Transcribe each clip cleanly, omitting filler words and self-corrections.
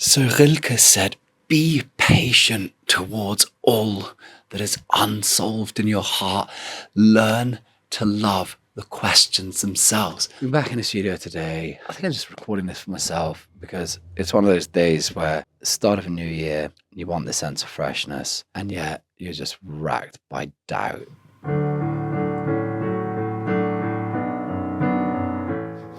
So Rilke said, be patient towards all that is unsolved in your heart. Learn to love the questions themselves. I'm back in the studio today. I think I'm just recording this for myself because it's one of those days where the start of a new year, you want the sense of freshness, and yet you're just racked by doubt.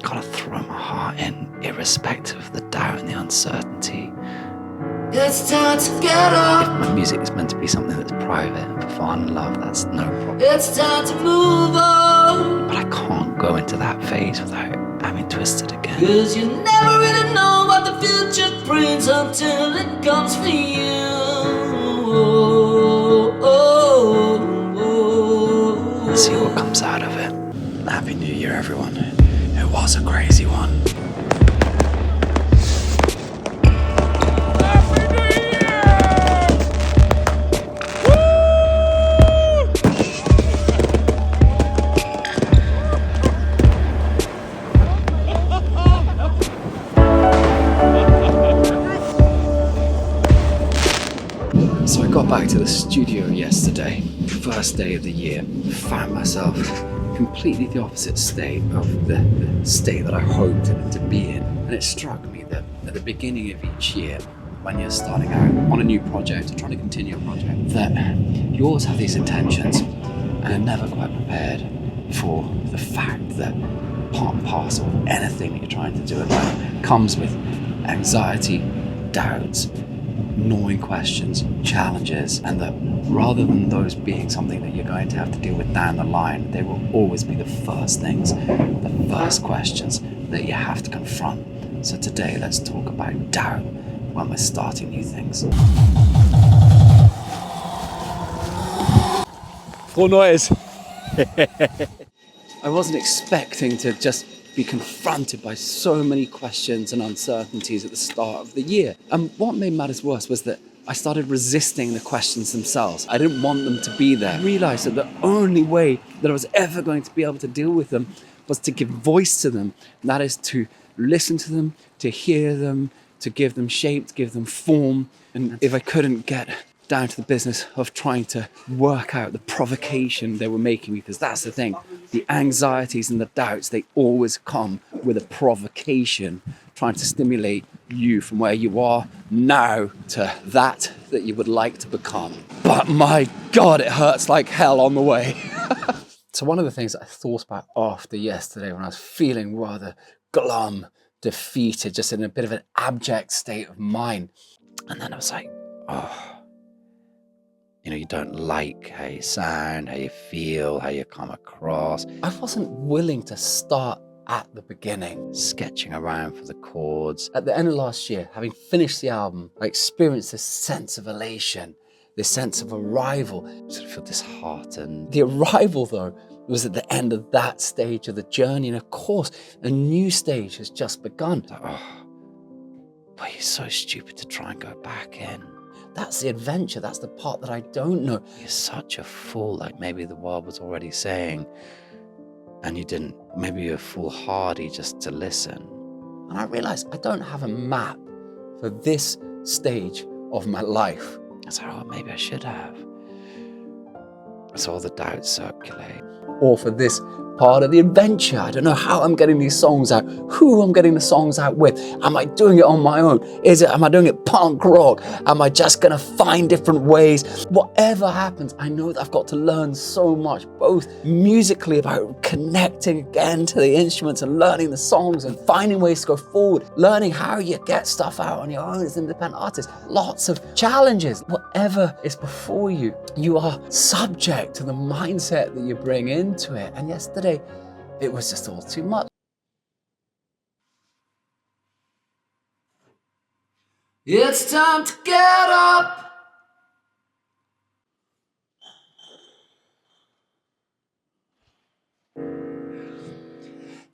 Gotta throw my heart in, irrespective of the doubt and the uncertainty. It's time to get up. If my music is meant to be something that's private and for fun and love, that's no problem. It's time to move on. But I can't go into that phase without having twisted again. Cause you never really know what the future brings until it comes for you. Let's see what comes out of it. Happy New Year, everyone. It was a crazy one. So I got back to the studio yesterday, first day of the year, found myself completely the opposite state of the state that I hoped it to be in. And it struck me that at the beginning of each year, when you're starting out on a new project or trying to continue a project, that you always have these intentions and are never quite prepared for the fact that part and parcel of anything that you're trying to do in life comes with anxiety, doubts, gnawing questions, challenges, and that rather than those being something that you're going to have to deal with down the line, they will always be the first things, the first questions that you have to confront. So today, let's talk about doubt when we're starting new things. Full noise. I wasn't expecting to just be confronted by so many questions and uncertainties at the start of the year. And what made matters worse was that I started resisting the questions themselves. I didn't want them to be there. I realized that the only way that I was ever going to be able to deal with them was to give voice to them. And that is to listen to them, to hear them, to give them shape, to give them form. And if I couldn't get down to the business of trying to work out the provocation they were making, because that's the thing, the anxieties and the doubts, they always come with a provocation, trying to stimulate you from where you are now to that you would like to become. But my God, it hurts like hell on the way. So one of the things that I thought about after yesterday, when I was feeling rather glum, defeated, just in a bit of an abject state of mind, and then I was like, oh, you don't like how you sound, how you feel, how you come across. I wasn't willing to start at the beginning, sketching around for the chords. At the end of last year, having finished the album, I experienced this sense of elation, this sense of arrival. I sort of feel disheartened. The arrival, though, was at the end of that stage of the journey. And of course, a new stage has just begun. But you're so stupid to try and go back in. That's the adventure. That's the part that I don't know. You're such a fool, like maybe the world was already saying, and you didn't. Maybe you're foolhardy just to listen. And I realized I don't have a map for this stage of my life. I said, oh, maybe I should have. So all the doubts circulate. Or for this part of the adventure, I don't know how I'm getting these songs out, who I'm getting the songs out with. Am I doing it on my own? Am I doing it punk rock? Am I just gonna find different ways? Whatever happens, I know that I've got to learn so much, both musically about connecting again to the instruments and learning the songs and finding ways to go forward, learning how you get stuff out on your own as an independent artist. Lots of challenges. Whatever is before you, you are subject to the mindset that you bring into it. And yesterday, it was just all too much. It's time to get up.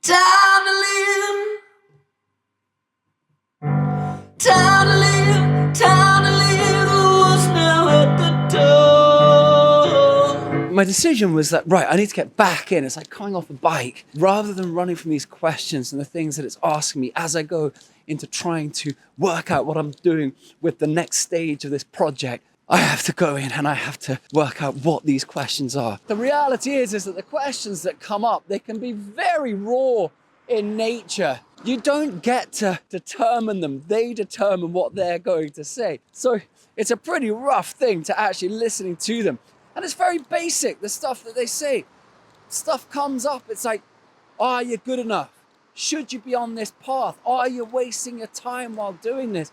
Time to live. Time to live. Time to live. The world's now at the door. My decision was that, right, I need to get back in. It's like coming off a bike. Rather than running from these questions and the things that it's asking me as I go into trying to work out what I'm doing with the next stage of this project, I have to go in and I have to work out what these questions are. The reality is that the questions that come up, they can be very raw in nature. You don't get to determine them. They determine what they're going to say. So it's a pretty rough thing to actually listening to them. And it's very basic, the stuff that they say. Stuff comes up, it's like, are you good enough? Should you be on this path? Are you wasting your time while doing this?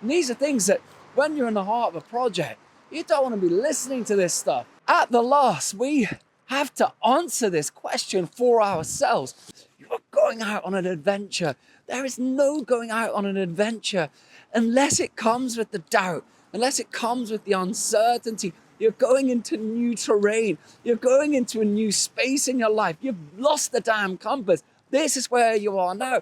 And these are things that when you're in the heart of a project, you don't want to be listening to this stuff. At the last, we have to answer this question for ourselves. You are going out on an adventure. There is no going out on an adventure unless it comes with the doubt, unless it comes with the uncertainty. You're going into new terrain. You're going into a new space in your life. You've lost the damn compass. This is where you are now.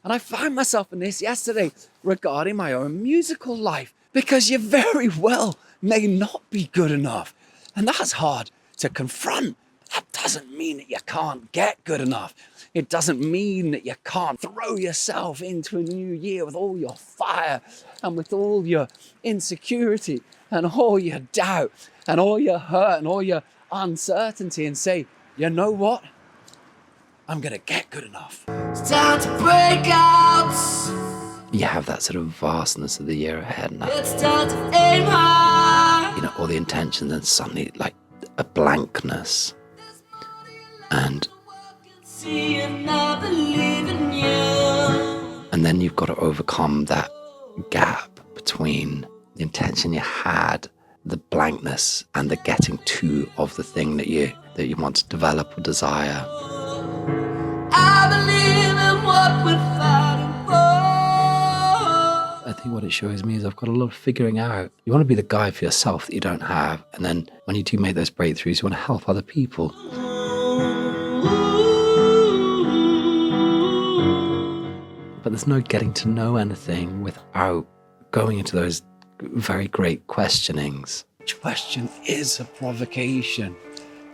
And I found myself in this yesterday regarding my own musical life, because you very well may not be good enough. And that's hard to confront. That doesn't mean that you can't get good enough. It doesn't mean that you can't throw yourself into a new year with all your fire and with all your insecurity and all your doubt and all your hurt and all your uncertainty and say, you know what? I'm going to get good enough. It's time to break out. You have that sort of vastness of the year ahead now. It's time to aim high. You know, all the intention, then suddenly like a blankness. And then you've got to overcome that gap between the intention you had, the blankness, and the getting to of the thing that you want to develop or desire. I believe in what we're fighting for. I think what it shows me is I've got a lot of figuring out. You want to be the guy for yourself that you don't have, and then when you do make those breakthroughs, you want to help other people. But there's no getting to know anything without going into those very great questionings. Each question is a provocation,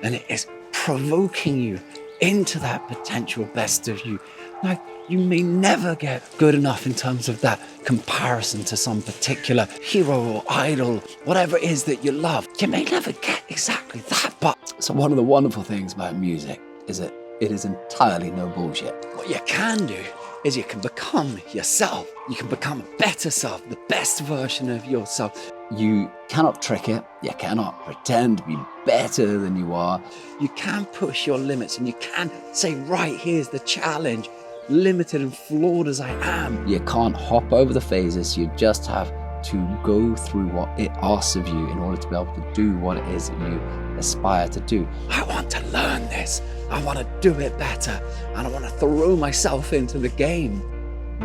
and it is provoking you into that potential best of you. Now, you may never get good enough in terms of that comparison to some particular hero or idol, whatever it is that you love. You may never get exactly that, but so one of the wonderful things about music is that it is entirely no bullshit. What you can do is you can become yourself. You can become a better self, the best version of yourself. You cannot trick it. You cannot pretend to be better than you are. You can push your limits and you can say, right, here's the challenge. Limited and flawed as I am. You can't hop over the phases. You just have to go through what it asks of you in order to be able to do what it is that you aspire to do. I want to learn this. I want to do it better. And I want to throw myself into the game.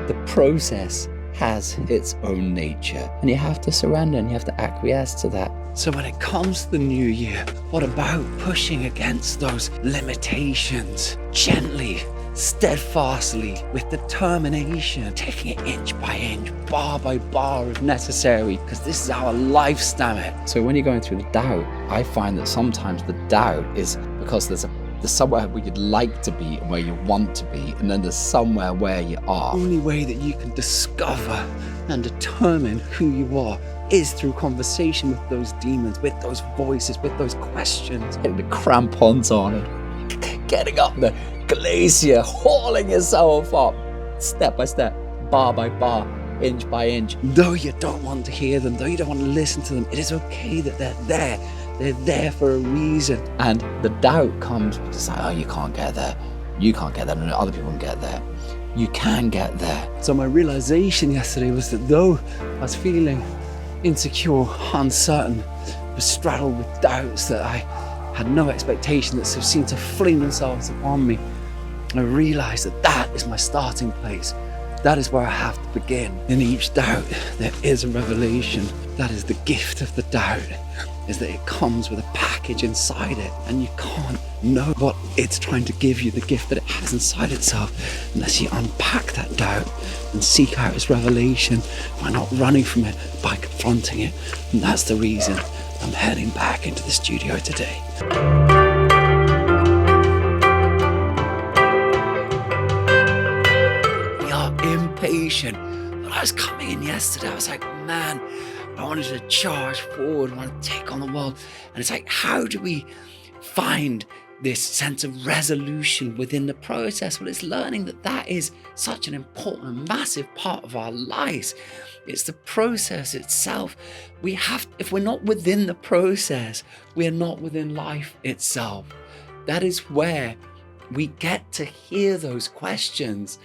The process has its own nature, and you have to surrender and you have to acquiesce to that. So when it comes to the new year, what about pushing against those limitations gently, steadfastly, with determination, taking it inch by inch, bar by bar if necessary, because this is our life stamina. So when you're going through the doubt, I find that sometimes the doubt is because there's somewhere where you'd like to be and where you want to be, and then there's somewhere where you are. The only way that you can discover and determine who you are is through conversation with those demons, with those voices, with those questions. Getting the crampons on and getting up the glacier, hauling yourself up, step by step, bar by bar, inch by inch. Though you don't want to hear them, though you don't want to listen to them, it is okay that they're there. They're there for a reason. And the doubt comes to say, oh, you can't get there. You can't get there. No, other people can get there. You can get there. So my realization yesterday was that though I was feeling insecure, uncertain, bestraddled with doubts that I had no expectation that seemed to fling themselves upon me, I realized that that is my starting place. That is where I have to begin. In each doubt, there is a revelation. That is the gift of the doubt, is that it comes with a package inside it, and you can't know what it's trying to give you, the gift that it has inside itself, unless you unpack that doubt and seek out its revelation by not running from it, by confronting it. And that's the reason I'm heading back into the studio today. We are impatient I was coming in yesterday, I was like, man, I wanted to charge forward, I want to take on the world. And it's like, how do we find this sense of resolution within the process? Well, it's learning that that is such an important and massive part of our lives. It's the process itself. We have, if we're not within the process, we are not within life itself. That is where we get to hear those questions.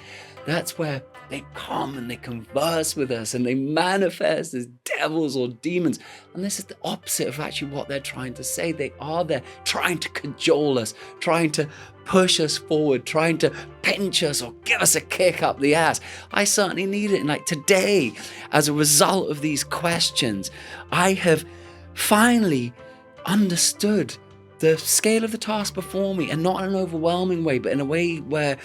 That's where they come and they converse with us and they manifest as devils or demons. And this is the opposite of actually what they're trying to say. They are there trying to cajole us, trying to push us forward, trying to pinch us or give us a kick up the ass. I certainly need it. And like today, as a result of these questions, I have finally understood the scale of the task before me, and not in an overwhelming way, but in a way where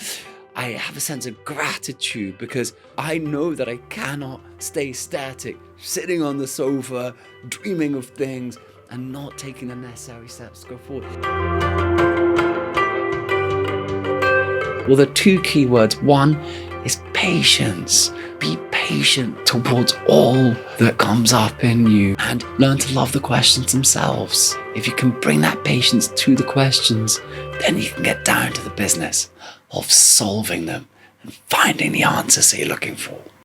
I have a sense of gratitude, because I know that I cannot stay static, sitting on the sofa, dreaming of things and not taking the necessary steps to go forward. Well, the two key words, one is patience. Be patient towards all that comes up in you and learn to love the questions themselves. If you can bring that patience to the questions, then you can get down to the business of solving them and finding the answers that you're looking for.